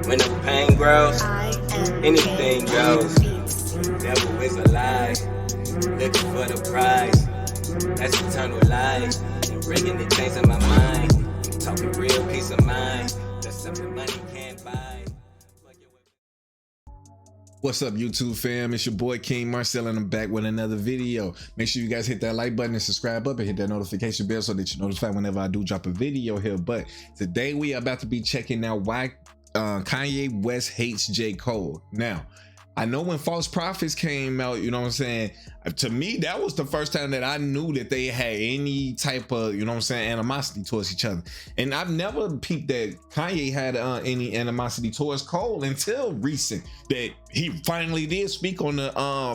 When the pain grows, anything goes. Devil is a lie, looking for the prize. That's eternal life. Breaking the chains in my mind. Talking real peace of mind. That's something money can't buy. What's up, YouTube fam? It's your boy KingMarcell, and I'm back with another video. Make sure you guys hit that like button and subscribe up and hit that notification bell so that you're notified whenever I do drop a video here. But today we are about to be checking out why Kanye West hates J. Cole. Now, I know when False Prophets came out, you know what I'm saying, to me that was the first time that I knew that they had any type of, you know what I'm saying, animosity towards each other. And I've never peeped that Kanye had any animosity towards Cole until recent, that he finally did speak on the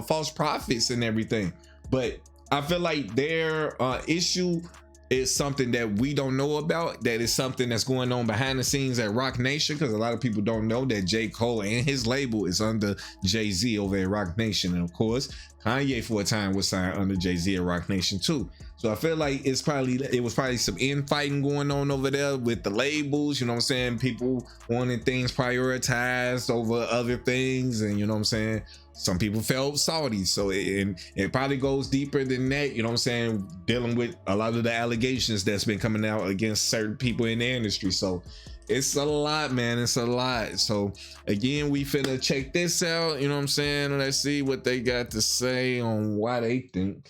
False Prophets and everything. But I feel like their issue is something that we don't know about, that is something that's going on behind the scenes at Roc Nation, because a lot of people don't know that J. Cole and his label is under Jay-Z over at Roc Nation. And of course, Kanye for a time was signed under Jay-Z at Roc Nation too. So I feel like it was probably some infighting going on over there with the labels, you know what I'm saying? People wanting things prioritized over other things, and you know what I'm saying? Some people felt salty, so it probably goes deeper than that, you know what I'm saying, dealing with a lot of the allegations that's been coming out against certain people in the industry. So it's a lot, man, it's a lot. So again, we finna check this out, you know what I'm saying? Let's see what they got to say on why they think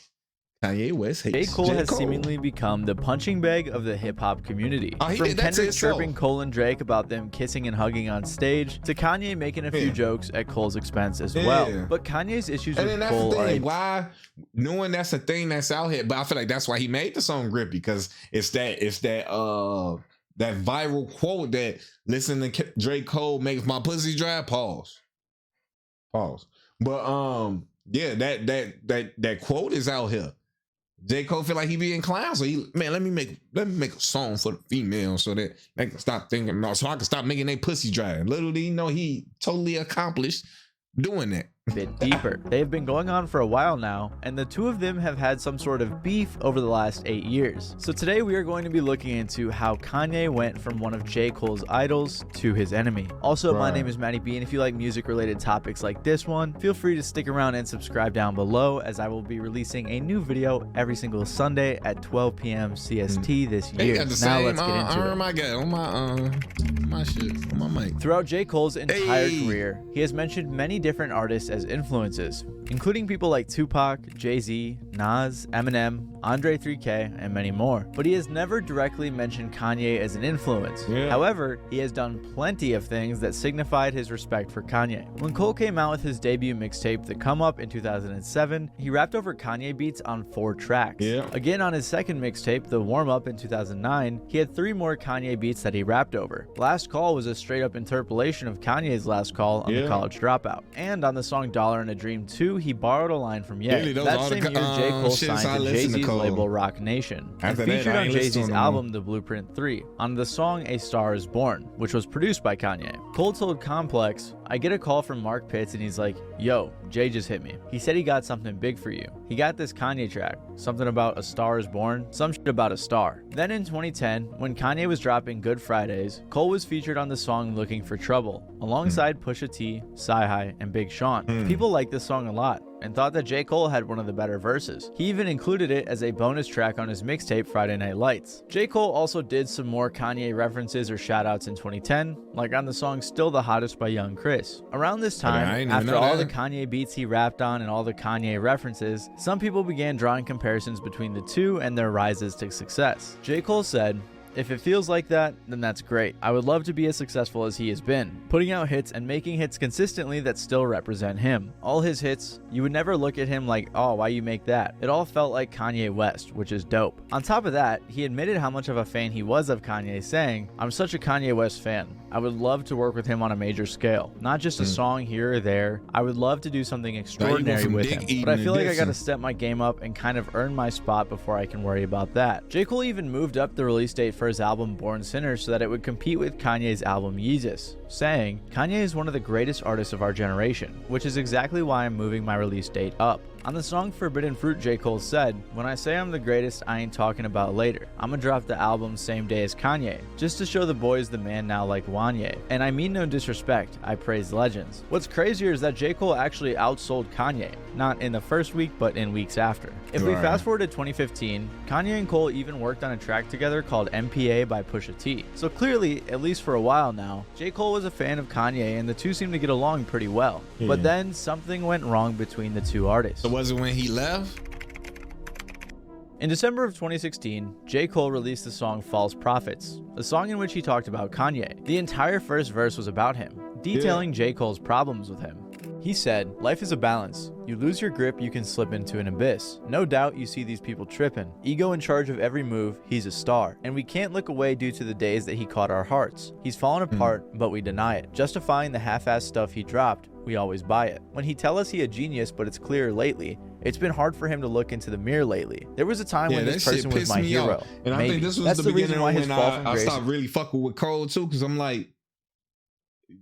Kanye West hates J. Cole has seemingly become the punching bag of the hip-hop community. From Kendrick chirping Cole and Drake about them kissing and hugging on stage, to Kanye making a few jokes at Cole's expense as well. But Kanye's issues with Cole are why, knowing that's a thing that's out here, but I feel like that's why he made the song Grippy, because it's that that viral quote that, listen to Drake Cole makes my pussy dry, pause. But yeah, that quote is out here. J. Cole feel like he being clown, so he, man, let me make a song for the females so that they can stop thinking, so I can stop making their pussy dry. And little do you know, he totally accomplished doing that. Bit deeper. They've been going on for a while now, and the two of them have had some sort of beef over the last 8 years. So today we are going to be looking into how Kanye went from one of J. Cole's idols to his enemy. Also, my name is Matty B, and if you like music related topics like this one, feel free to stick around and subscribe down below, as I will be releasing a new video every single Sunday at 12 p.m. CST this year. Now let's get into it. I got on my shit, on my mic. Throughout J. Cole's entire career, he has mentioned many different artists as influences, including people like Tupac, Jay-Z, Nas, Eminem, Andre 3K, and many more. But he has never directly mentioned Kanye as an influence. However, he has done plenty of things that signified his respect for Kanye. When Cole came out with his debut mixtape, The Come Up, in 2007, he rapped over Kanye beats on 4 tracks. Again, on his second mixtape, The Warm Up, in 2009, he had 3 more Kanye beats that he rapped over. Last Call was a straight-up interpolation of Kanye's Last Call on The College Dropout. And on the song Dollar and a Dream 2, he borrowed a line from Yeaaa. That same year, J. Cole signed to Jay-Z's label Roc Nation, and featured on Jay-Z's album The Blueprint 3, on the song A Star Is Born, which was produced by Kanye. Cole told Complex, "I get a call from Mark Pitts and he's like, yo, Jay just hit me. He said he got something big for you. He got this Kanye track, something about A Star Is Born, some shit about a star." Then in 2010, when Kanye was dropping Good Fridays, Cole was featured on the song Looking for Trouble, alongside Pusha T, Sci-Hi, and Big Sean. People liked this song a lot, and thought that J. Cole had one of the better verses. He even included it as a bonus track on his mixtape Friday Night Lights. J. Cole also did some more Kanye references or shoutouts in 2010, like on the song Still the Hottest by Young Chris. Around this time, after all the Kanye beats he rapped on and all the Kanye references, some people began drawing comparisons between the two and their rises to success. J. Cole said, "If it feels like that, then that's great. I would love to be as successful as he has been, putting out hits and making hits consistently that still represent him. All his hits, you would never look at him like, oh, why you make that? It all felt like Kanye West, which is dope." On top of that, he admitted how much of a fan he was of Kanye, saying, "I'm such a Kanye West fan. I would love to work with him on a major scale. Not just a song here or there. I would love to do something extraordinary with him. But I feel like I gotta step my game up and kind of earn my spot before I can worry about that." J. Cole even moved up the release date for his album Born Sinner so that it would compete with Kanye's album Yeezus, saying, "Kanye is one of the greatest artists of our generation, which is exactly why I'm moving my release date up. On the song Forbidden Fruit, J. Cole said, "When I say I'm the greatest, I ain't talking about later. I'ma drop the album same day as Kanye, just to show the boys the man now like Wanye. And I mean no disrespect, I praise legends." What's crazier is that J. Cole actually outsold Kanye, not in the first week, but in weeks after. If we fast forward to 2015, Kanye and Cole even worked on a track together called MPA by Pusha T. So clearly, at least for a while now, J. Cole was a fan of Kanye and the two seemed to get along pretty well. But then something went wrong between the two artists. So was it when he left? In December of 2016, J. Cole released the song False Prophets, a song in which he talked about Kanye. The entire first verse was about him, detailing J. Cole's problems with him. He said, "Life is a balance. You lose your grip, you can slip into an abyss. No doubt you see these people tripping. Ego in charge of every move, he's a star. And we can't look away due to the days that he caught our hearts. He's fallen apart, but we deny it. Justifying the half-assed stuff he dropped, we always buy it. When he tell us he a genius, but it's clear lately, it's been hard for him to look into the mirror lately. There was a time when this person was my hero." And I think this was the beginning when I stopped really fucking with Cole too, because I'm like,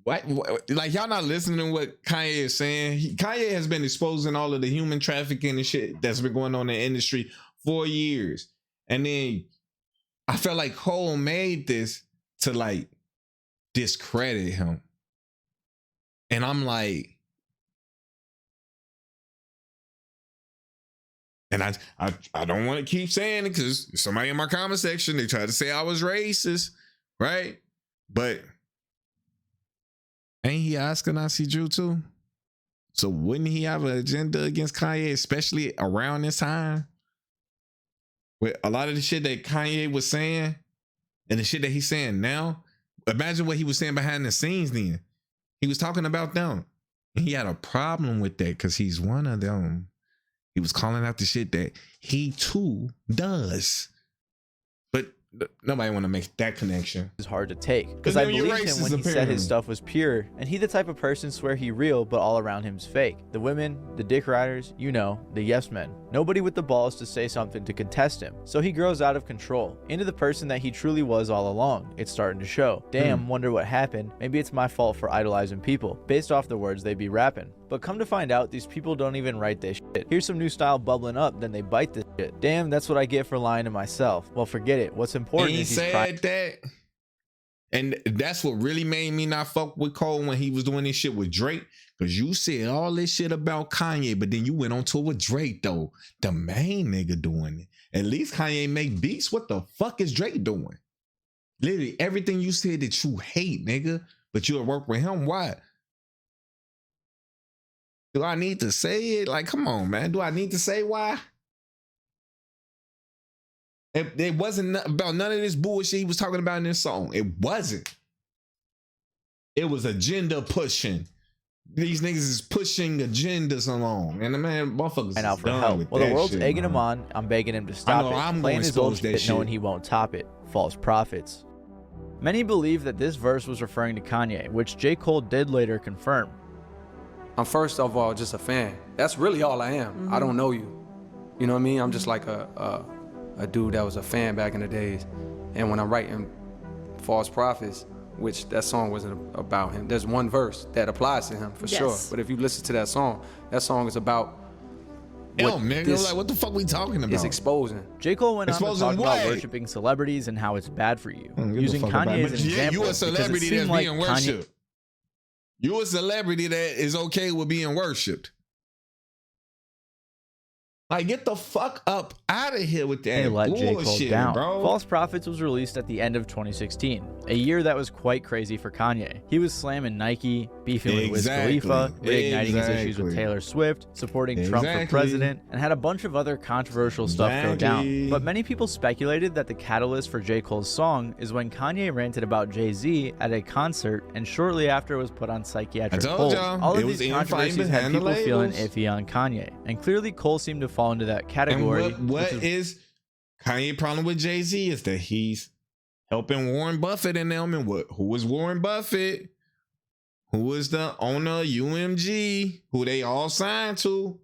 what? Like, y'all not listening to what Kanye is saying? Kanye has been exposing all of the human trafficking and shit that's been going on in the industry for years. And then I felt like Cole made this to like discredit him. And I'm like, and I don't want to keep saying it because somebody in my comment section, they tried to say I was racist, right? But ain't he Ashkenazi Jew too? So wouldn't he have an agenda against Kanye, especially around this time? With a lot of the shit that Kanye was saying and the shit that he's saying now, imagine what he was saying behind the scenes then. He was talking about them. And he had a problem with that because he's one of them. He was calling out the shit that he too does. But nobody want to make that connection. It's hard to take because I believed him when he said his stuff was pure, and he the type of person swear he real but all around him's fake. The women, the dick riders, you know, the yes men. Nobody with the balls to say something to contest him. So he grows out of control into the person that he truly was all along. It's starting to show. Damn, wonder what happened. Maybe it's my fault for idolizing people based off the words they be rapping. But come to find out, these people don't even write this shit. Here's some new style bubbling up, then they bite this shit. Damn, that's what I get for lying to myself. Well, forget it. What's important is he's said that. And that's what really made me not fuck with Cole when he was doing this shit with Drake. Because you said all this shit about Kanye, but then you went on tour with Drake, though. The main nigga doing it. At least Kanye make beats. What the fuck is Drake doing? Literally everything you said that you hate, nigga, but you'll work with him. Why? Do I need to say it? Like, come on, man. Do I need to say why? It wasn't about none of this bullshit he was talking about in this song. It wasn't. It was agenda pushing. These niggas is pushing agendas along. And the man, motherfuckers and out for help. Well, the world's egging him on. I'm begging him to stop it. I'm playing his old shit knowing he won't top it. False prophets. Many believe that this verse was referring to Kanye, which J. Cole did later confirm. I'm first of all just a fan. That's really all I am. I don't know you. You know what I mean? I'm just like a dude that was a fan back in the days. And when I'm writing False Prophets, which that song wasn't about him, there's one verse that applies to him for sure. But if you listen to that song is about what nigga, like what the fuck we talking about? It's exposing. J. Cole went on to talk about worshiping celebrities and how it's bad for you. Using Kanye as an example. You a celebrity that's being worshipped. You a celebrity that is okay with being worshipped. Like, get the fuck up out of here with that bullshit, bro. False Prophets was released at the end of 2016, a year that was quite crazy for Kanye. He was slamming Nike, beefing with Wiz Khalifa, reigniting his issues with Taylor Swift, supporting Trump for president, and had a bunch of other controversial stuff go down. But many people speculated that the catalyst for J. Cole's song is when Kanye ranted about Jay-Z at a concert and shortly after was put on psychiatric hold. All of these controversies had people feeling iffy on Kanye, and clearly Cole seemed to fall into that category. And what is Kanye problem with Jay-Z is that he's helping Warren Buffett and them. And who is Warren Buffett? Who is the owner of UMG? Who they all signed to?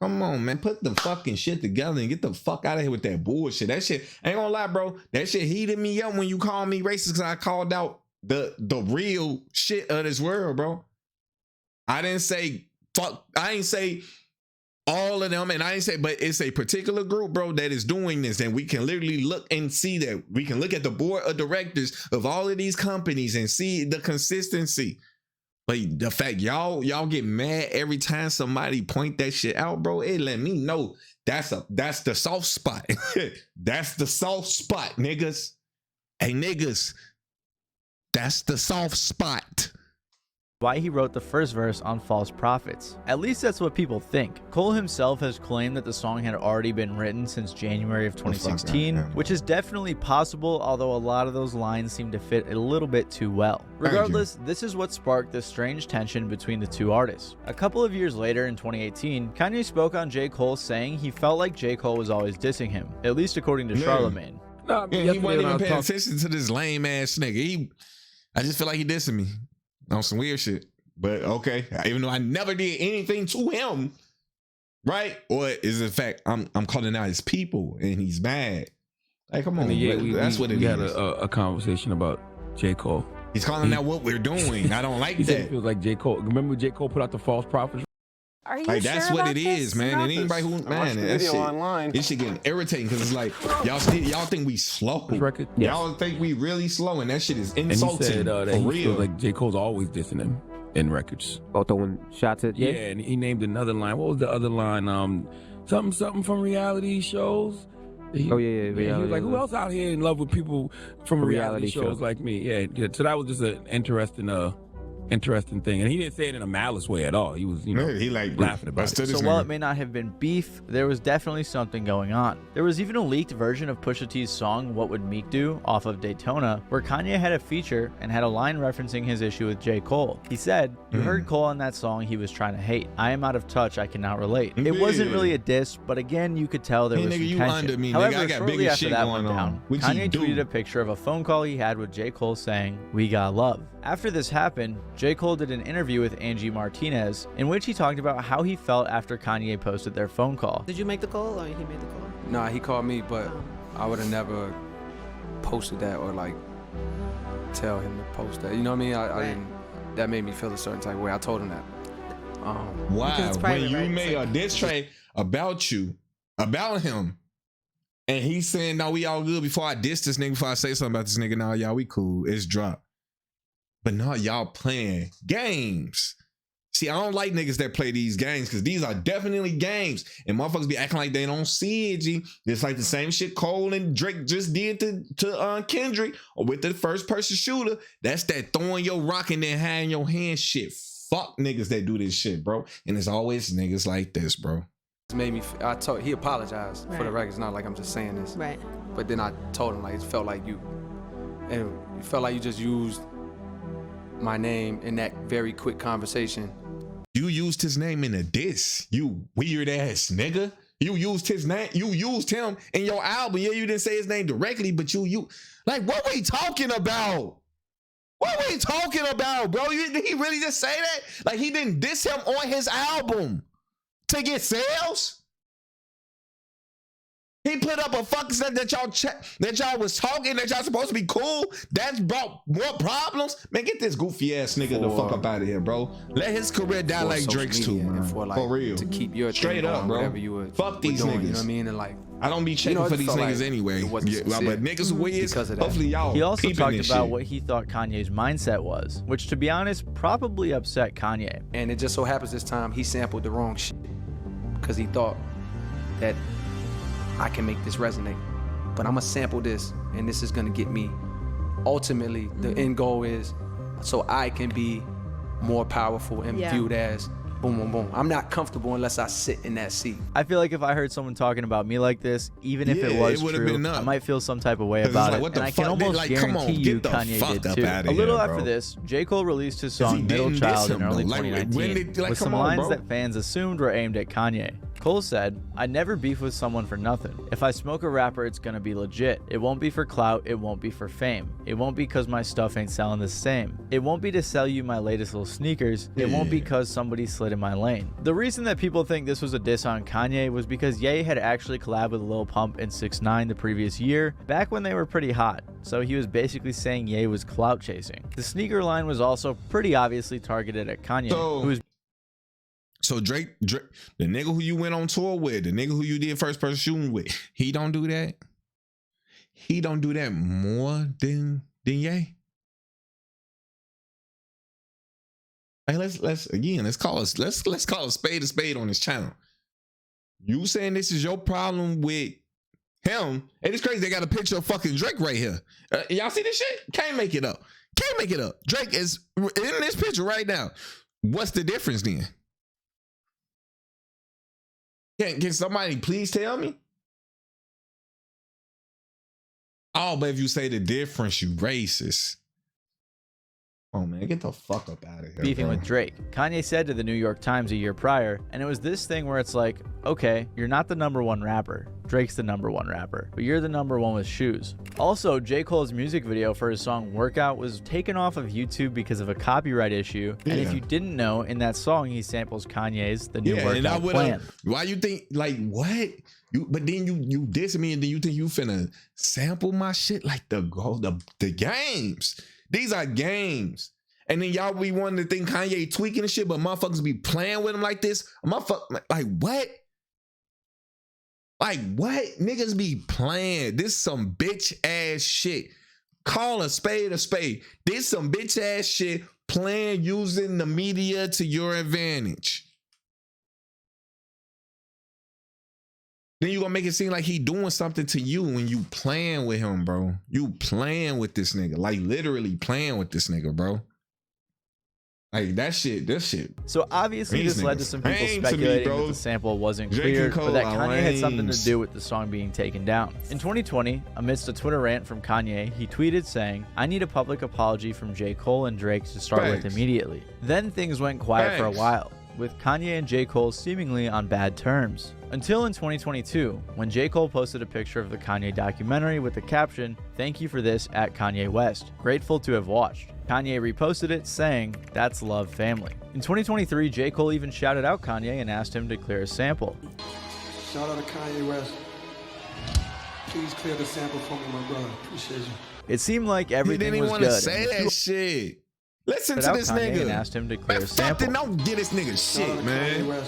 Come on, man. Put the fucking shit together and get the fuck out of here with that bullshit. That shit, ain't gonna lie, bro. That shit heated me up when you called me racist because I called out the real shit of this world, bro. I didn't say fuck. I ain't say All of them, and I ain't say, but it's a particular group, bro, that is doing this, and we can literally look and see that. We can look at the board of directors of all of these companies and see the consistency. But the fact y'all get mad every time somebody point that shit out, bro, it let me know that's the soft spot. That's the soft spot, niggas. Hey, niggas, that's the soft spot. Why he wrote the first verse on False Prophets. At least that's what people think. Cole himself has claimed that the song had already been written since January of 2016, which is definitely possible, although a lot of those lines seem to fit a little bit too well. Regardless, this is what sparked this strange tension between the two artists. A couple of years later in 2018, Kanye spoke on J. Cole saying he felt like J. Cole was always dissing him, at least according to Charlemagne. Nah, he wasn't even paying attention to this lame ass nigga. I just feel like he dissing me on some weird shit. But okay, even though I never did anything to him, right? Or is it the fact I'm calling out his people and he's mad? Like, come on, that's what it is. We had a conversation about J. Cole. He's calling out what we're doing. I don't like he that. Said it feels like J. Cole. Remember J. Cole put out the False Prophets? Are you like, sure that's what about it is, man. And anybody who, man, that shit, online. This shit getting irritating because it's like y'all think we slow. Record? Y'all think we really slow, and that shit is insulting. And he said that for he real. feels like J. Cole's always dissing him in records. Oh, throwing shots at yeah, and he named another line. What was the other line? Something from reality shows. Yeah. He was like, who else out here in love with people from reality shows like me? Yeah. So that was just an interesting thing, and he didn't say it in a malice way at all. He was, he like laughing about it. So while it may not have been beef, there was definitely something going on. There was even a leaked version of Pusha T's song "What Would Meek Do" off of Daytona, where Kanye had a feature and had a line referencing his issue with J. Cole. He said, "You heard Cole on that song. He was trying to hate. I am out of touch. I cannot relate." It wasn't really a diss, but again, you could tell there was some tension. However, I got shortly after shit that going went down, Kanye tweeted a picture of a phone call he had with J. Cole saying, "We got love." After this happened, J. Cole did an interview with Angie Martinez in which he talked about how he felt after Kanye posted their phone call. Did you make the call or he made the call? Nah, he called me, but I would have never posted that or like tell him to post that. You know what I mean? I didn't. That made me feel a certain type of way. I told him that. Why? When you made a diss track about him, and he's saying, "No, we all good." Before I diss this nigga, before I say something about this nigga, "No, y'all, we cool. It's dropped." But now y'all playing games. See, I don't like niggas that play these games because these are definitely games. And motherfuckers be acting like they don't see it, G. It's like the same shit Cole and Drake just did to Kendrick or with the first person shooter. That's that throwing your rock and then having your hand shit. Fuck niggas that do this shit, bro. And it's always niggas like this, bro. It made me, he apologized for the record. It's not like I'm just saying this. Right. But then I told him like it felt like you just used my name in that very quick conversation. You used his name in a diss, you weird ass nigga. You used his name, you used him in your album. Yeah, you didn't say his name directly, but you like, what we talking about? What we talking about, bro? Did he really just say that? Like, he didn't diss him on his album to get sales? He put up a fucking set that y'all was talking, that y'all supposed to be cool. That's brought more problems. Man, get this goofy ass nigga the fuck up out of here, bro. Let his career die like Drake's too, man. For real. To keep your straight up, bro. Fuck these niggas. You know what I mean? And like, I don't be checking for these niggas anyway. But niggas who is, hopefully y'all. He also talked about what he thought Kanye's mindset was, which, to be honest, probably upset Kanye. And it just so happens this time he sampled the wrong shit because he thought that I can make this resonate, but I'm gonna sample this, and this is gonna get me. Ultimately, the end goal is so I can be more powerful and viewed as boom, boom, boom. I'm not comfortable unless I sit in that seat. I feel like if I heard someone talking about me like this, even if it was true, I might feel some type of way about it. And I can almost guarantee you Kanye did too. A little after this, J. Cole released his song Middle Child in early 2019 with some lines that fans assumed were aimed at Kanye. Cole said, "I never beef with someone for nothing. If I smoke a rapper, it's gonna be legit. It won't be for clout, it won't be for fame. It won't be cause my stuff ain't selling the same. It won't be to sell you my latest little sneakers. It won't be cause somebody slid in my lane." The reason that people think this was a diss on Kanye was because Yeaaa had actually collabed with Lil Pump and 6ix9ine the previous year, back when they were pretty hot. So he was basically saying Yeaaa was clout chasing. The sneaker line was also pretty obviously targeted at Kanye, who was So Drake, the nigga who you went on tour with, the nigga who you did first person shooting with, he don't do that. He don't do that more than Yeaaa. Hey, let's call a spade on this channel. You saying this is your problem with him? And it's crazy. They got a picture of fucking Drake right here. Y'all see this shit? Can't make it up. Can't make it up. Drake is in this picture right now. What's the difference then? Can somebody please tell me? Oh, but if you say the difference, you racist. Oh man, get the fuck up out of here. Beefing bro. with Drake. Kanye said to the New York Times a year prior, and it was this thing where it's like, okay, you're not the #1 rapper. Drake's the #1 rapper, but you're the #1 with shoes. Also, J. Cole's music video for his song Workout was taken off of YouTube because of a copyright issue. Yeah. And if you didn't know, in that song, he samples Kanye's The New Workout Plan. Why you think, like, what? But then you diss me and then you think you finna sample my shit like the games. These are games. And then y'all be wanting to think Kanye tweaking and shit, but motherfuckers be playing with him like this. Like what? Like what? Niggas be playing. This some bitch ass shit. Call a spade a spade. This some bitch ass shit playing using the media to your advantage. Then you gonna make it seem like he doing something to you when you playing with him, bro. You playing with this nigga. Like literally playing with this nigga, bro. Like this shit. So obviously this led to some people speculating that the sample wasn't cleared, but that Kanye had something to do with the song being taken down. In 2020, amidst a Twitter rant from Kanye, he tweeted saying, "I need a public apology from J. Cole and Drake to start with immediately." Then things went quiet for a while, with Kanye and J. Cole seemingly on bad terms. Until in 2022, when J. Cole posted a picture of the Kanye documentary with the caption, "Thank you for this at Kanye West. Grateful to have watched." Kanye reposted it saying, "That's love, family." In 2023, J. Cole even shouted out Kanye and asked him to clear a sample. Shout out to Kanye West. Please clear the sample for me, my brother. Appreciate you. It seemed like everything was good. He didn't want to say that shit. Listen to this nigga. And asked him to clear a sample. Don't get this nigga shit, man.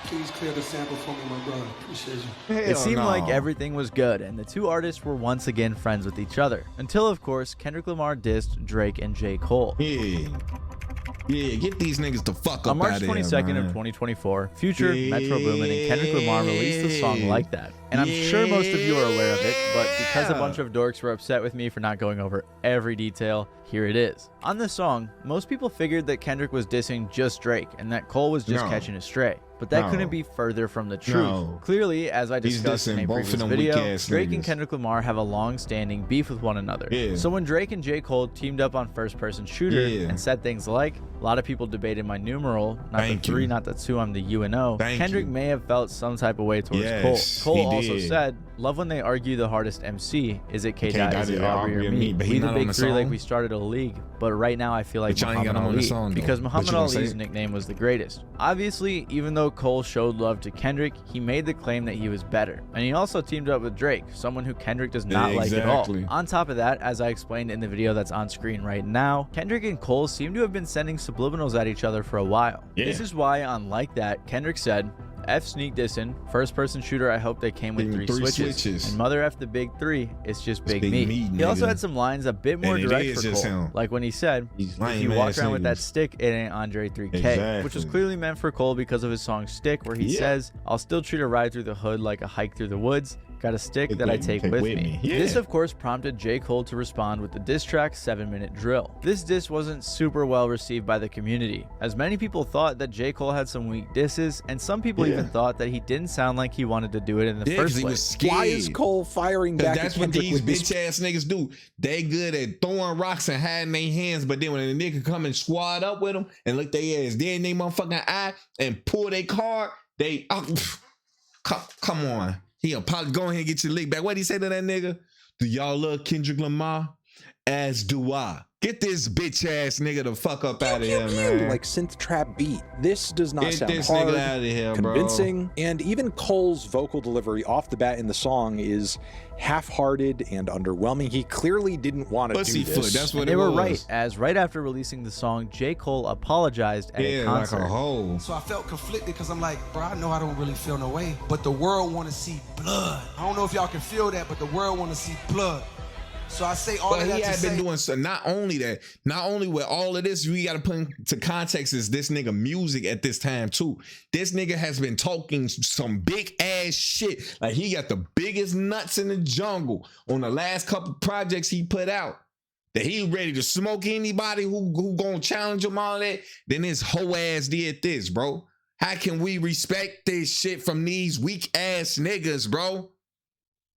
Please clear the sample for me, my brother. Appreciate you. It seemed like everything was good, and the two artists were once again friends with each other. Until, of course, Kendrick Lamar dissed Drake and J. Cole. Yeah, get these niggas the fuck up on March out 22nd of 2024, Future, Metro Boomin, and Kendrick Lamar released the song Like That. And I'm sure most of you are aware of it, but because a bunch of dorks were upset with me for not going over every detail, here it is. On the song, most people figured that Kendrick was dissing just Drake and that Cole was just catching a stray. But that couldn't be further from the truth. Clearly, as I discussed in a previous video, Drake and Kendrick Lamar have a long-standing beef with one another. So when Drake and J. Cole teamed up on First Person Shooter and said things like, a lot of people debated my numeral, not the 3, not the 2, I'm the U and O. Kendrick may have felt some type of way towards Cole. Cole also said, love when they argue the hardest MC. Is it K-Dot, is it Aubrey, or me? We the big 3 like we started a league, but right now I feel like Muhammad Ali, because Muhammad Ali's nickname was the greatest. Obviously, even though Cole showed love to Kendrick, he made the claim that he was better. And he also teamed up with Drake, someone who Kendrick does not like at all. On top of that, as I explained in the video that's on screen right now, Kendrick and Cole seem to have been sending subliminals at each other for a while. This is why on Like That, Kendrick said, F sneak dissin', first person shooter, I hope they came with 3 switches. And mother F the big 3, it's just big meat. He also had some lines a bit more direct for Cole. Like when he said, if you walk around with that stick, it ain't Andre 3K. Which was clearly meant for Cole because of his song Stick, where he says, I'll still treat a ride through the hood like a hike through the woods. Got a stick that I take with me. This, of course, prompted J. Cole to respond with the diss track 7-Minute Drill. This diss wasn't super well received by the community, as many people thought that J. Cole had some weak disses, and some people even thought that he didn't sound like he wanted to do it in the first place. Why is Cole firing back? That's what these bitch ass niggas do. They good at throwing rocks and hiding their hands, but then when a nigga come and squad up with them and look their ass dead in their motherfucking eye and pull their card, they come on. He apologized. Go ahead and get your lick back. What'd he say to that nigga? Do y'all love Kendrick Lamar? As do I. Get this bitch ass nigga the fuck up out of here, man. Like synth trap beat. This does not Get sound this hard, nigga out of here, convincing, and even Cole's vocal delivery off the bat in the song is half-hearted and underwhelming. He clearly didn't want to do this. That's what they it were was. right, as right after releasing the song, J. Cole apologized at a concert. Like a hoe. So I felt conflicted because I'm like, bro, I know I don't really feel no way, but the world want to see blood. I don't know if y'all can feel that, but the world want to see blood. So I say all of that to say. But he had been doing so. Not only that, not only with all of this, we got to put into context is this nigga music at this time too. This nigga has been talking some big ass shit. Like he got the biggest nuts in the jungle on the last couple projects he put out. That he ready to smoke anybody who gonna challenge him, all that. Then his hoe ass did this, bro. How can we respect this shit from these weak ass niggas, bro?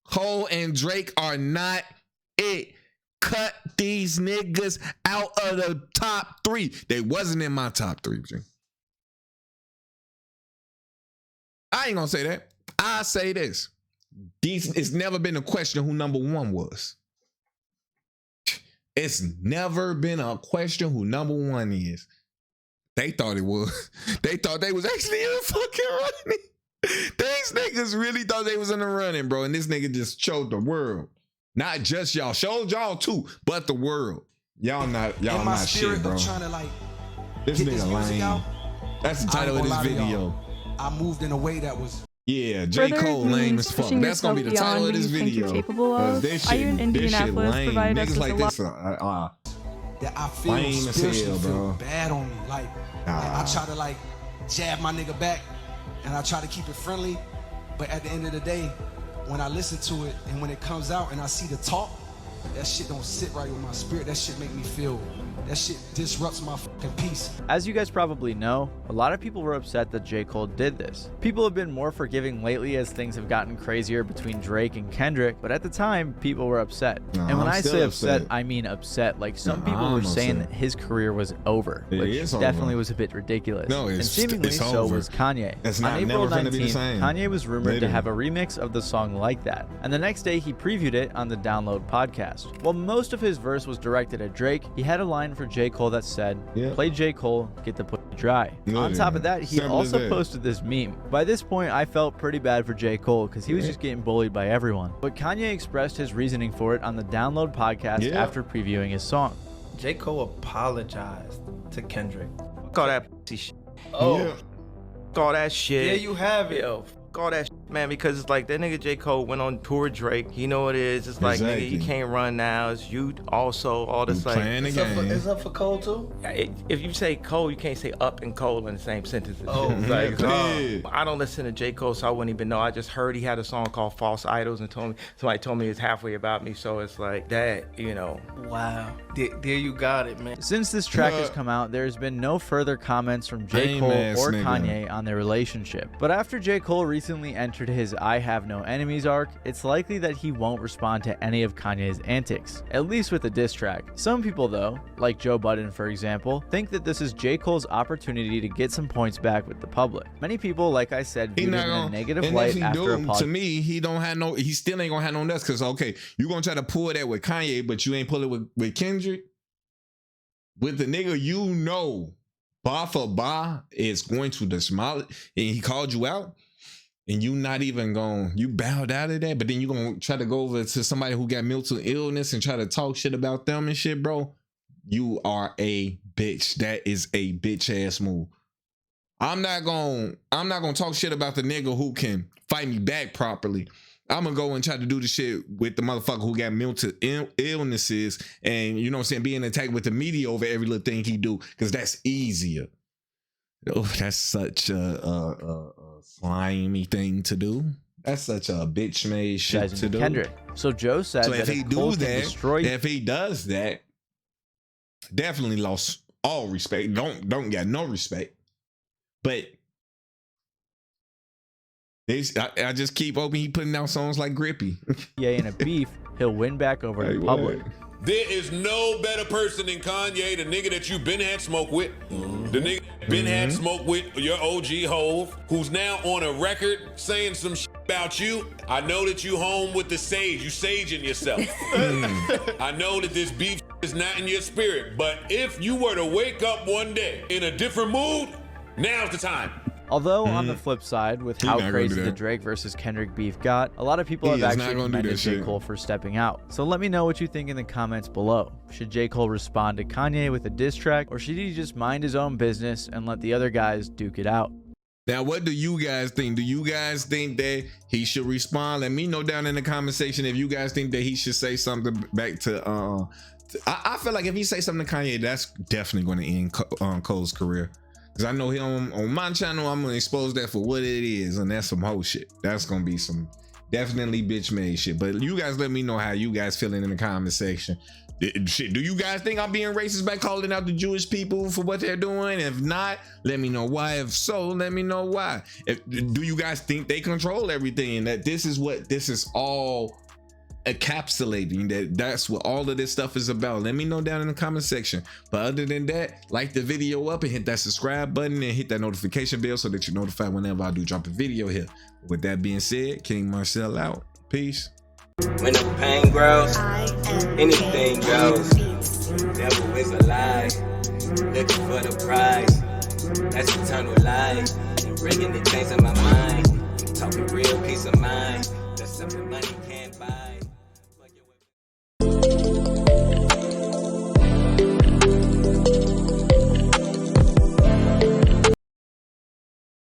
Cole and Drake are not it. Cut these niggas out of the top 3. They wasn't in my top 3. I ain't gonna say that. I say this. It's never been a question who number 1 was. It's never been a question who number 1 is. They thought it was. They thought they was actually in the fucking running. These niggas really thought they was in the running, bro. And this nigga just showed the world. Not just y'all, showed y'all too, but the world. Y'all not shit, bro. Trying to like this nigga lame. That's the title of this video. I moved in a way that was J. Cole lame as fuck. That's gonna be the title of this video. This shit lame. Niggas like this that I feel lame as hell, bro. Bad on me. Like I try to like jab my nigga back, and I try to keep it friendly, but at the end of the day, when I listen to it and when it comes out and I see the talk, that shit don't sit right with my spirit. That shit make me feel, that shit disrupts my fucking peace. As you guys probably know, a lot of people were upset that J. Cole did this. People have been more forgiving lately as things have gotten crazier between Drake and Kendrick, but at the time, people were upset. And when I say upset, I mean upset. Like some people were saying that his career was over, which definitely was a bit ridiculous. And seemingly so was Kanye. On April 19th, Kanye was rumored to have a remix of the song Like That. And the next day, he previewed it on the Download podcast. While most of his verse was directed at Drake, he had a line for J. Cole that said, play J. Cole, get the pussy dry. On top of that, he also posted this meme. By this point, I felt pretty bad for J. Cole because he was just getting bullied by everyone. But Kanye expressed his reasoning for it on the Download podcast after previewing his song. J. Cole apologized to Kendrick. Fuck all that pussy shit. Fuck all that shit. Yeah, you have it. Yo, fuck all that shit, man, because it's like that nigga J. Cole went on tour with Drake. He know what it is. It's like, nigga, you can't run now. It's you also, all this like. It's up for Cole too? If you say Cole, you can't say up and Cole in the same sentence. Oh, like, I don't listen to J. Cole, so I wouldn't even know. I just heard he had a song called False Idols and somebody told me it's halfway about me, so it's like that, you know. Wow. There you got it, man. Since this track has come out, there's been no further comments from J. Cole or Kanye on their relationship. But after J. Cole recently entered his I Have No Enemies arc, it's likely that he won't respond to any of Kanye's antics, at least with a diss track. Some people though, like Joe Budden for example, think that this is J. Cole's opportunity to get some points back with the public. Many people, like I said, viewed him in a negative light after to me, he still ain't gonna have no nuts, because okay, you gonna try to pull that with Kanye, but you ain't pull it with Kendrick. With the nigga you know, bar for bar, is going to demolish, and he called you out, and you not even going, you bowed out of that, but then you gonna try to go over to somebody who got mental illness and try to talk shit about them and shit, bro. You are a bitch. That is a bitch ass move. I'm not gonna talk shit about the nigga who can fight me back properly. I'm gonna go and try to do the shit with the motherfucker who got mental illnesses and, you know what I'm saying, being attacked with the media over every little thing he do, because that's easier. Oh, that's such a slimy thing to do. That's such a bitch made shit to do. Kendrick. So Joe said so that if he does that, definitely lost all respect. Don't get no respect. But I just keep hoping he putting out songs like Grippy. In a beef, he'll win back over the public. There is no better person than Kanye, the nigga that you been had smoke with. The nigga been had smoke with, your OG Hove, who's now on a record saying some shit about you. I know that you home with the sage, you saging yourself. I know that this beef is not in your spirit. But if you were to wake up one day in a different mood, now's the time. Although on the flip side, with how crazy the Drake versus Kendrick beef got, a lot of people have actually commended J. Cole for stepping out. So let me know what you think in the comments below. Should J. Cole respond to Kanye with a diss track, or should he just mind his own business and let the other guys duke it out? Now, what do you guys think? Do you guys think that he should respond? Let me know down in the comment section if you guys think that he should say something back to I feel like if he say something to Kanye, that's definitely going to end Cole's career. Cause I know him on my channel, I'm gonna expose that for what it is, and that's some whole shit. That's gonna be some definitely bitch made shit. But you guys let me know how you guys feeling in the comment section. Shit, do you guys think I'm being racist by calling out the Jewish people for what they're doing? If not, let me know why. If so, let me know why. Do you guys think they control everything? That this is all encapsulating, that's what all of this stuff is about? Let me know down in the comment section. But other than that, like the video up and hit that subscribe button and hit that notification bell so that you're notified whenever I do drop a video here. With that being said, KingMarcell out. Peace. When the pain grows, anything goes. Devil is a lie, looking for the prize. That's eternal life. Bringing the chains in my mind. Talking real peace of mind. That's something money.